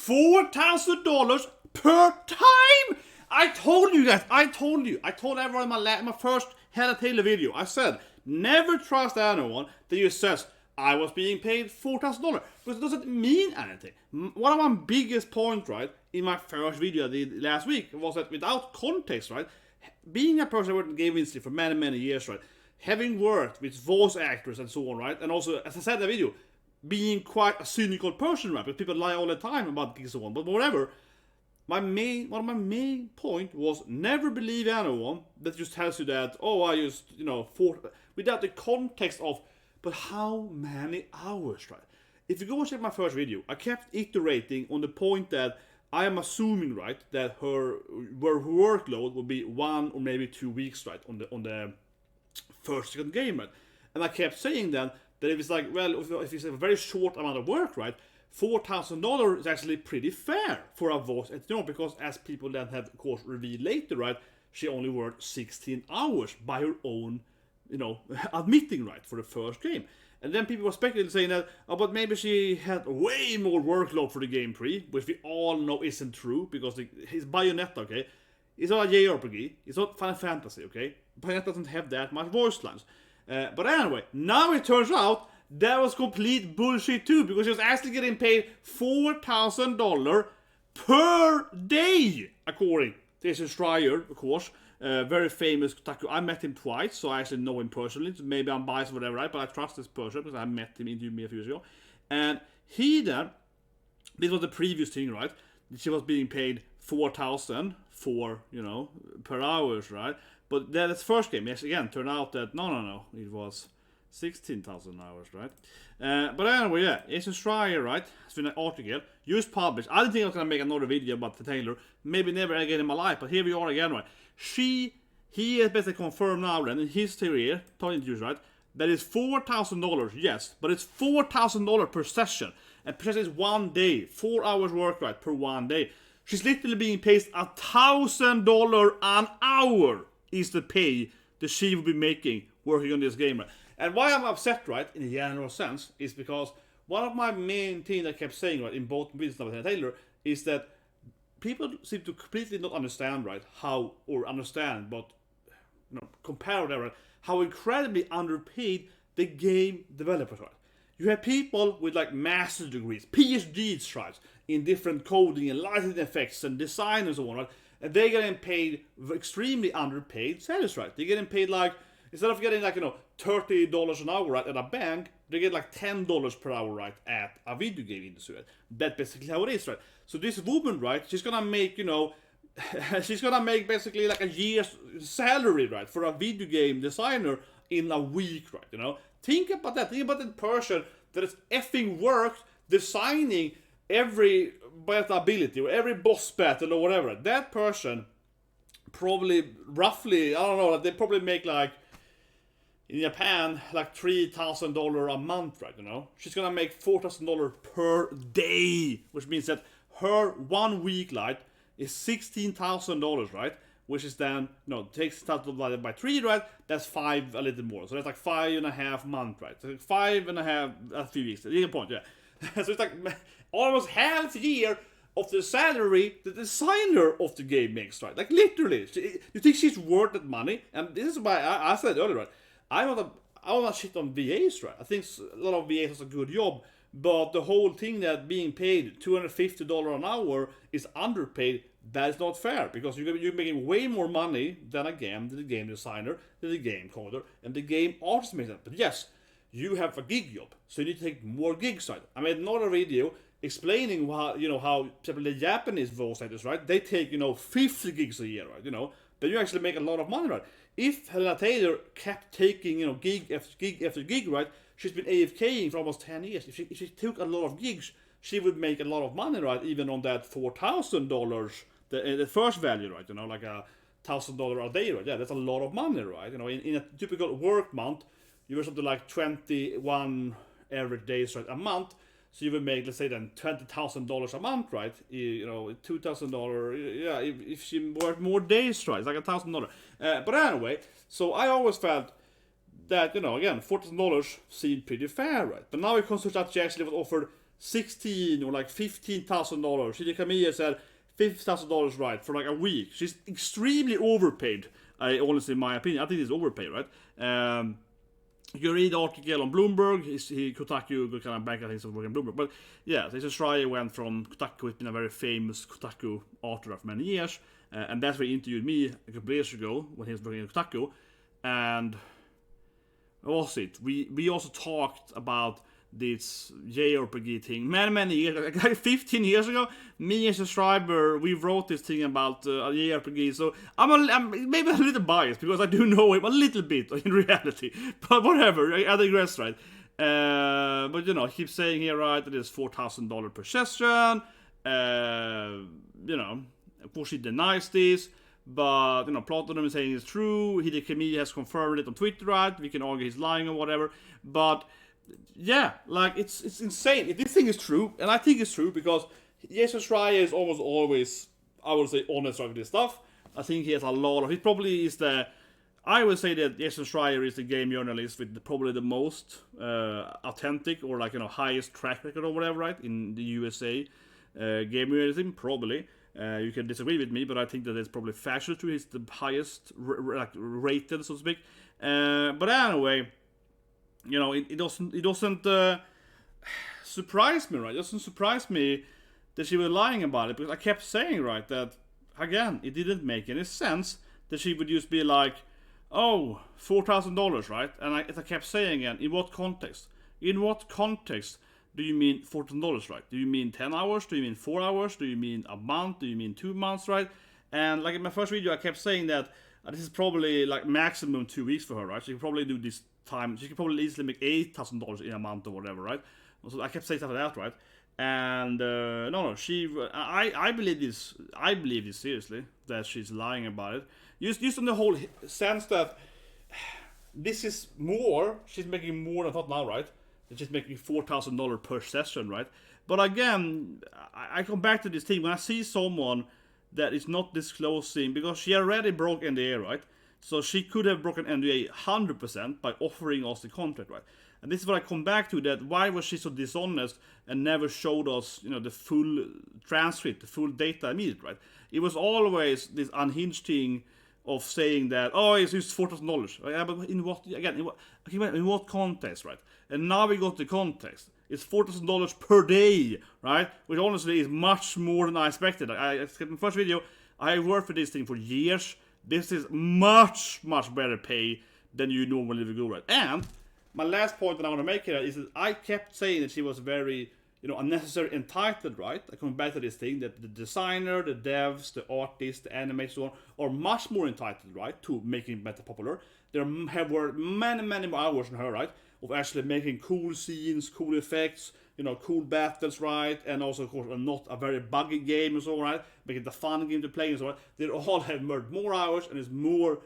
$4,000 per time. I told you guys. I told everyone in my first Hellena Taylor video. I said, never trust anyone that you says I was being paid $4,000 because it doesn't mean anything. One of my biggest points, right, in my first video I did last week was that without context, right, being a person who worked in the game industry for many, many years, right, having worked with voice actors and so on, right, and also, as I said in the video, being quite a cynical person, right, because people lie all the time about gigs and so on, but whatever. One of my main point was never believe anyone that just tells you that, oh, I just, without the context of, but how many hours, right? If you go and check my first video, I kept iterating on the point that I am assuming, right, that her workload will be 1 or maybe 2 weeks, right, on the first second game, right? And I kept saying that if it's like, well, if it's a very short amount of work, right, $4,000 is actually pretty fair for a voice actor, because as people then have, of course, revealed later, right, she only worked 16 hours by her own, admitting, right, for the first game. And then people were speculating, saying that, oh, but maybe she had way more workload for the game 3, which we all know isn't true, because it's Bayonetta, okay? It's not a JRPG, it's not Final Fantasy, okay? Bayonetta doesn't have that much voice lines. But anyway, now it turns out that was complete bullshit too, because she was actually getting paid $4,000 per day, according to Schreier, of course. Very famous tattoo. I met him twice, so I actually know him personally. So maybe I'm biased or whatever, right? But I trust this person because I met him, interviewed me a few years ago. And he then, this was the previous thing, right? She was being paid $4,000 for, per hours, right? But then its first game, yes, again, turned out that no, it was 16,000 hours, right? But anyway, yeah, it's a Schreier, right? It's been an article, just published. I didn't think I was gonna make another video about the Taylor, maybe never again in my life, but here we are again, right? He has basically confirmed now, then, in his theory, talking to you, right, that is $4,000, yes, but it's $4,000 per session, and per session is 1 day, 4 hours work, right, per 1 day. She's literally being paid $1,000 an hour is the pay that she will be making working on this game, right? And why I'm upset, right, in a general sense, is because one of my main things I kept saying, right, in both videos of Hellena Taylor, is that people seem to completely not understand, right, compare whatever, right, how incredibly underpaid the game developers are. You have people with like master's degrees, PhDs, right, in different coding and lighting effects and design and so on, right, and they're getting paid extremely underpaid salaries, right? They're getting paid like, instead of getting like, $30 an hour, right, at a bank, they get like $10 per hour, right, at a video game industry, right? That's basically how it is, right? So this woman, right, she's gonna make, she's gonna make basically like a year's salary, right, for a video game designer in a week, right, Think about that. Think about that person that is effing worked designing every battle ability or every boss battle or whatever. That person probably, roughly, I don't know, they probably make like, in Japan, like $3,000 a month, right, She's gonna make $4,000 per day, which means that her 1 week, right, is $16,000, right? Which is then, takes $1,000 divided by 3, right? That's 5, a little more. So that's like 5.5 months, right? So 5.5, a few weeks. You get the point, yeah. So it's like almost half a year of the salary the designer of the game makes, right? Like literally. You think she's worth that money? And this is why I said earlier, right? I want to shit on VAs, right? I think a lot of VAs does a good job, but the whole thing that being paid $250 an hour is underpaid, that is not fair, because you're making way more money than the game designer, than the game coder, and the game artist makes that. But yes, you have a gig job, so you need to take more gigs, right? I made another video explaining how the Japanese voice actors, right? They take 50 gigs a year, right? Then you actually make a lot of money, right? If Hellena Taylor kept taking gig after gig, right? She's been AFKing for almost 10 years. If she took a lot of gigs, she would make a lot of money, right? Even on that $4,000, the first value, right? Like $1,000 a day, right? Yeah, that's a lot of money, right? In a typical work month, you were something like 21 average days, right, a month. So you would make, let's say then, $20,000 a month, right? $2,000, yeah, if she worked more days, right? It's like $1,000. But anyway, so I always felt that, again, $4,000 seemed pretty fair, right? But now it comes to that she actually was offered $16,000 or like $15,000. Hideo Kamiya said $50,000, right, for like a week. She's extremely overpaid. Honestly, in my opinion, I think it's overpaid, right? You can read the article on Bloomberg. Kotaku kind of back, I think, so working on Bloomberg. But yeah, so Schreier went from Kotaku. It's been a very famous Kotaku author for many years, and that's where he interviewed me a couple of years ago when he was working at Kotaku. And what was it? We also talked about this JRPG thing many years, like 15 years ago. Me as a subscriber, we wrote this thing about JRPG, so I'm maybe a little biased because I do know him a little bit in reality, but whatever, I digress, right? But you know, he keeps saying here, right, that it's $4,000 per session. You know, of course he denies this, but you know, Platinum is saying it's true. Hideo Kamiya has confirmed it on Twitter, right? We can argue he's lying or whatever, but yeah, like it's insane. If this thing is true, and I think it's true because Jason Schreier is almost always, I would say, honest with this stuff. I think he has a lot of. He probably is the. I would say that Jason Schreier is the game journalist with probably the most authentic or like, you know, highest track record or whatever, right, in the USA game journalism. Probably you can disagree with me, but I think that it's probably factually true. He's the highest rated, so to speak. But anyway. You know, it doesn't surprise me, right? It doesn't surprise me that she was lying about it, because I kept saying, right, that, again, it didn't make any sense that she would just be like, oh, $4,000, right? And as I kept saying again, in what context? In what context do you mean $4,000, right? Do you mean 10 hours? Do you mean 4 hours? Do you mean a month? Do you mean 2 months, right? And like in my first video, I kept saying that this is probably like maximum 2 weeks for her, right? She can probably do this time. She can probably easily make $8,000 in a month or whatever, right? So I kept saying stuff like that, right? And no, I believe this. I believe this seriously, that she's lying about it. Just in the whole sense that this is more. She's making more than I thought now, right? That she's making $4,000 per session, right? But again, I come back to this thing when I see someone that is not disclosing, because she already broke NDA, right? So she could have broken NDA 100% by offering us the contract, right? And this is what I come back to, that why was she so dishonest and never showed us, you know, the full transcript, the full data immediately, right? It was always this unhinged thing of saying that, oh, it's just $4,000. Right? Yeah, but in what, again, in what context, right? And now we got the context. It's $4,000 per day, right? Which honestly is much more than I expected. I in the first video, I worked for this thing for years. This is much better pay than you normally would go, right? And my last point that I want to make here is that I kept saying that she was very, you know, unnecessarily entitled, right? I come back to this thing that the designer, the devs, the artists, the animators, so on, are much more entitled, right, to making better popular. There have worked many more hours on her, right, of actually making cool scenes, cool effects, you know, cool battles, right, and also, of course, not a very buggy game and so on, right, making it a fun game to play and so on. They all have murdered more hours and is more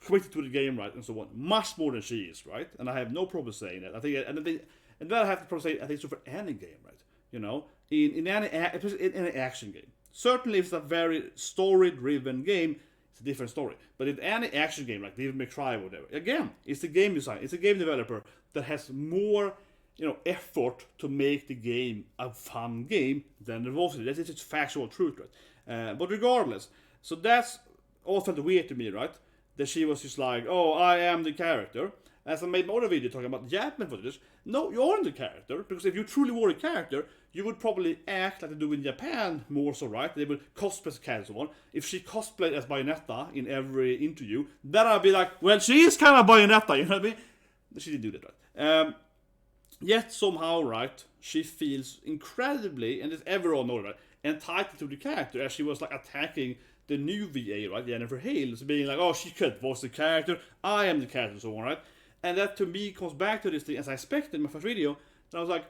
committed to the game, right, and so on. Much more than she is, right, and I have no problem saying that. I think, and then I have to probably say, I think so for any game, right, you know, in any action game. Certainly, if it's a very story-driven game, it's a different story. But in any action game, like Devil May Cry or whatever, again, it's the game design, it's a game developer that has more, you know, effort to make the game a fun game than the was. That's just factual truth, right? But regardless, so that's all felt weird to me, right? That she was just like, oh, I am the character. As I made my other video talking about Japan footage, no, you aren't the character, because if you truly were a character, you would probably act like they do in Japan more so, right? They would cosplay as a character and so on. If she cosplayed as Bayonetta in every interview, then I'd be like, well, she is kind of Bayonetta, you know what I mean? She didn't do that, right? Yet somehow, right, she feels incredibly, and as everyone knows, right, entitled to the character, as she was like attacking the new VA, right, Jennifer Hale, so being like, oh, she could was the character, I am the character, and so on, right? And that to me comes back to this thing, as I expected in my first video, and I was like,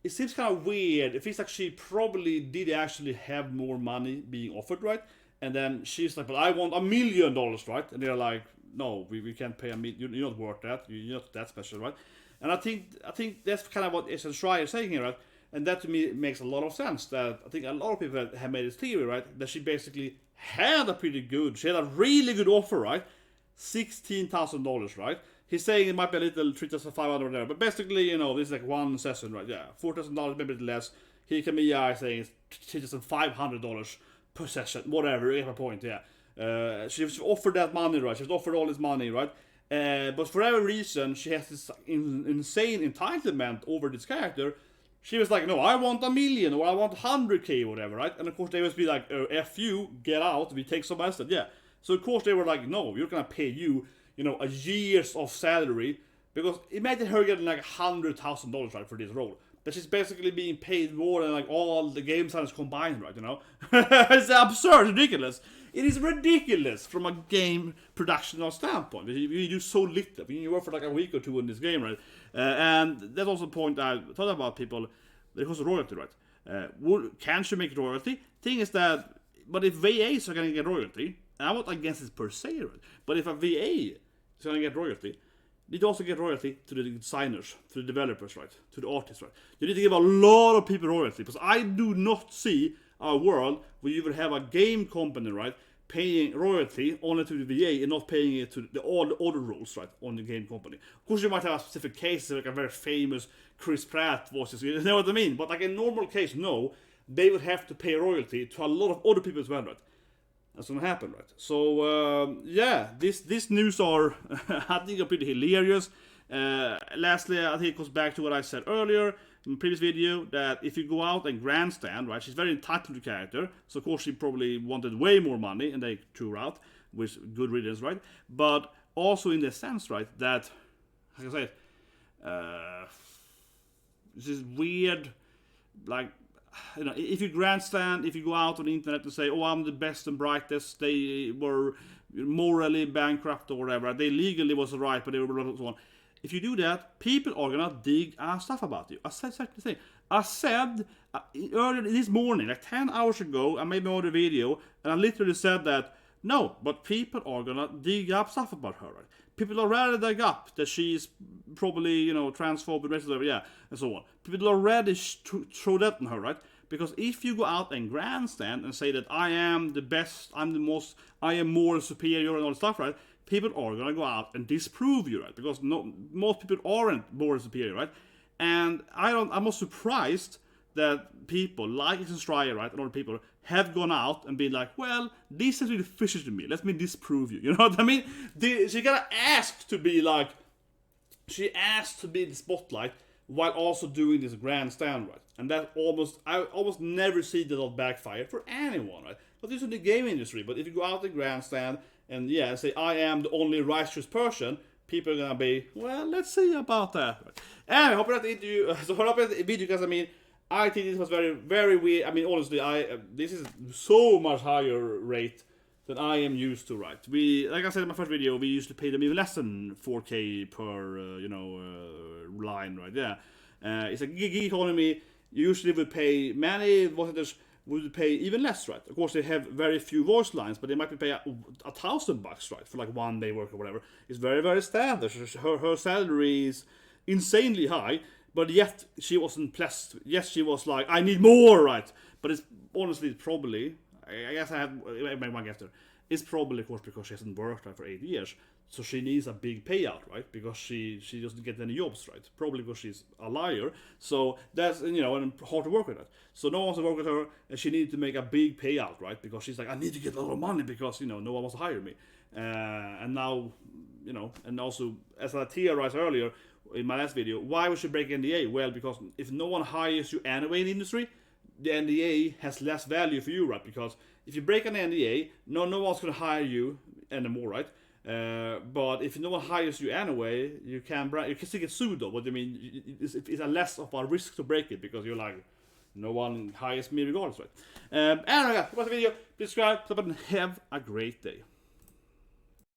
it seems kind of weird. It feels like she probably did actually have more money being offered, right? And then she's like, but I want $1 million, right? And they're like, no, we can't pay $1 million. You're not worth that. You're not that special, right? And I think that's kind of what Schreier is saying here, right? And that to me makes a lot of sense. That I think a lot of people have made this theory, right? That she basically had a really good offer, right? $16,000, right? He's saying it might be a little 3,500 there, but basically, you know, this is like one session, right? Yeah, $4,000, maybe a little less. Here Camilla is saying it's $3,500 per session, whatever. You get my point, yeah. She's offered that money, right? She's offered all this money, right? But for every reason, she has this insane entitlement over this character. She was like, no, I want $1 million, or I want 100K, or whatever, right? And of course, they must be like, F you, get out, we take some instead, yeah. So of course, they were like, no, we're gonna pay you, you know, a year's of salary, because imagine her getting like $100,000, right, for this role. That she's basically being paid more than like all the game designers combined, right, you know? It's absurd, ridiculous. It is ridiculous from a game production standpoint. You do so little. You work for like a week or two in this game, right? And that's also a point I thought about people when it comes to royalty, right? Can she make royalty? Thing is that, but if VAs are going to get royalty, and I'm not against this per se, right? But if a VA is going to get royalty, you need to also get royalty to the designers, to the developers, right? To the artists, right? You need to give a lot of people royalty, because I do not see a world where you would have a game company, right, paying royalty only to the VA and not paying it to all the other roles, right, on the game company. Of course, you might have a specific case, like a very famous Chris Pratt voices, you know what I mean? But like in a normal case, no, they would have to pay royalty to a lot of other people as well, right? That's gonna happen, right? So yeah, this news are I think are pretty hilarious. Lastly, I think it goes back to what I said earlier in the previous video, that if you go out and grandstand, right, she's very entitled to the character, so of course she probably wanted way more money, and they threw her out, with good riddance, right? But also in the sense, right, that, how can I say it, this is weird, like, you know, if you grandstand, if you go out on the internet and say, oh, I'm the best and brightest, they were morally bankrupt or whatever, they legally was right, but they were so on. If you do that, people are gonna dig stuff about you. I said exactly the thing. I said earlier this morning, like 10 hours ago, I made my other video, and I literally said that, no, but people are gonna dig up stuff about her, right? People already dig up that she's probably, you know, transphobic, racist, yeah, and so on. People already throw that on her, right? Because if you go out and grandstand and say that I am the best, I'm the most, I am more superior and all that stuff, right? People are gonna go out and disprove you, right? Because most people aren't more superior, right? And I'm not surprised that people like Schreier, right, and other people have gone out and been like, well, this is really fishy to me. Let me disprove you. You know what I mean? She gotta ask to be like, she asked to be in the spotlight while also doing this grandstand, right? And that I almost never see that not backfire for anyone, right? But this is in the game industry. But if you go out and grandstand and yeah, say I am the only righteous person, people are gonna be, well, let's see about that. Right? Anyway, hope that the interview, so hope that the video, because I mean, I think this was very, very weird. I mean, honestly, this is so much higher rate than I am used to, right? We, like I said in my first video, we used to pay them even less than 4K per, line, right? Yeah, it's a gig economy. You usually would pay many voice actors would pay even less, right? Of course, they have very few voice lines, but they might be paying $1,000, right, for like 1 day work or whatever. It's very, very standard. Her salary is insanely high, but yet she wasn't blessed. Yes, she was like, I need more, right? But it's honestly probably, I guess I have my guess there. It's probably, of course, because she hasn't worked right for 8 years. So she needs a big payout, right? Because she doesn't get any jobs, right? Probably because she's a liar. So that's, and hard to work with that. So no one wants to work with her, and she needed to make a big payout, right? Because she's like, I need to get a lot of money because, no one wants to hire me. And now, and also, as I theorized earlier in my last video, why would she break NDA? Well, because if no one hires you anyway in the industry, the NDA has less value for you, right? Because if you break an NDA, no one's going to hire you anymore, right? But if no one hires you anyway, you can still get sued though. But I mean, it's a less of a risk to break it because you're like, no one hires me regardless, right? Anyway, watch the video, please subscribe, and have a great day.